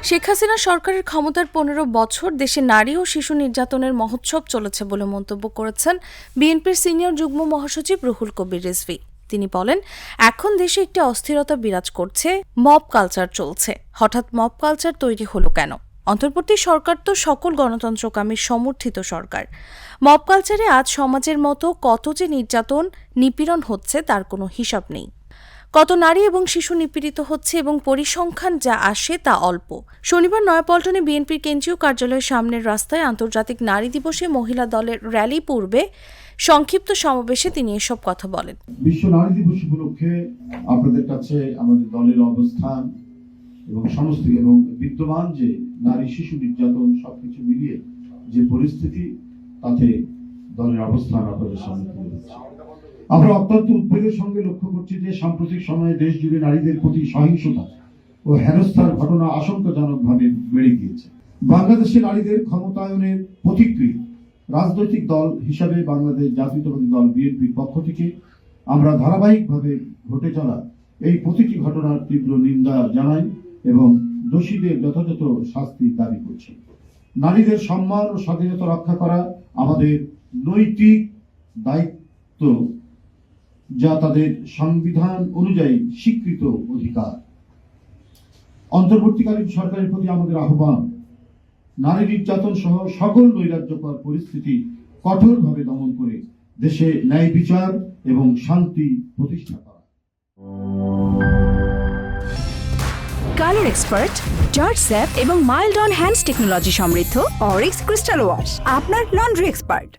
শেখ হাসিনা সরকারের ক্ষমতার ১৫ বছর দেশে নারী ও শিশু নির্যাতনের মহোৎসব চলেছে বলে মন্তব্য করেছেন বিএনপির সিনিয়র যুগ্ম মহাসচিব রুহুল কবির রিজভী। তিনি বলেন, এখন দেশে একটি অস্থিরতা বিরাজ করছে, মব কালচার চলছে। হঠাৎ মব কালচার তৈরি হলো কেন? অন্তর্বর্তী সরকার তো সকল গণতন্ত্রকামীর সমর্থিত সরকার। মব কালচারে আজ সমাজের মতো কত যে নির্যাতন, নিপীড়ন হচ্ছে তার কোনো হিসাব নেই। কত নারী এবং শিশু নিপীড়িত হচ্ছে এবং পরিসংখ্যান যা আসে তা অল্প। শনিবার নয়াপল্টনে বিএনপির কেন্দ্রীয় কার্যালয়ের সামনের রাস্তায় আন্তর্জাতিক নারী দিবসে মহিলা দলের র্যালি পূর্বে সংক্ষিপ্ত সমাবেশে তিনি এসব কথা বলেন। বিশ্ব নারী দিবস উপলক্ষে আপনাদের কাছে আমাদের দলের অবস্থান এবং সমস্ত এবং বিদ্যমান যে নারী শিশু নির্যাতন সবকিছু মিলিয়ে যে পরিস্থিতি, তাতে দলের অবস্থান আপনাদের সামনে তুলে ধরছি। আমরা অত্যন্ত উদ্বেগের সঙ্গে লক্ষ্য করছি যে সাম্প্রতিক সময়ে দেশ জুড়ে নারীদের প্রতি সহিংসতা ও হেনস্থার ঘটনা আশঙ্কাজনকভাবে বেড়ে গিয়েছে। বাংলাদেশে নারীদের ক্ষমতায়নের প্রতিক্রিয়া রাজনৈতিক দল হিসাবে বাংলাদেশ জাতীয়তাবাদী দল বিএনপির পক্ষ থেকে আমরা ধারাবাহিকভাবে ঘটে চলা এই প্রতিটি ঘটনার তীব্র নিন্দা জানাই এবং দোষীদের যথাযথ শাস্তির দাবি করছি। নারীদের সম্মান ও স্বাধীনতা রক্ষা করা আমাদের নৈতিক দায়িত্ব, যা তাদের সংবিধান অনুযায়ী স্বীকৃত অধিকার। অন্তর্বর্তীকালীন সরকারের প্রতি আমাদের আহ্বান, নারী নির্যাতন সহ সকল নৈরাজ্যকর পরিস্থিতি কঠোরভাবে দমন করে দেশে ন্যায় বিচার এবং শান্তি প্রতিষ্ঠা করা। কালার এক্সপার্ট, জর্জ স্যাপ এবং মাইল্ড অন হ্যান্ডস টেকনোলজি সমৃদ্ধ অরিক্স ক্রিস্টাল ওয়াশ আপনার লন্ড্রি এক্সপার্ট।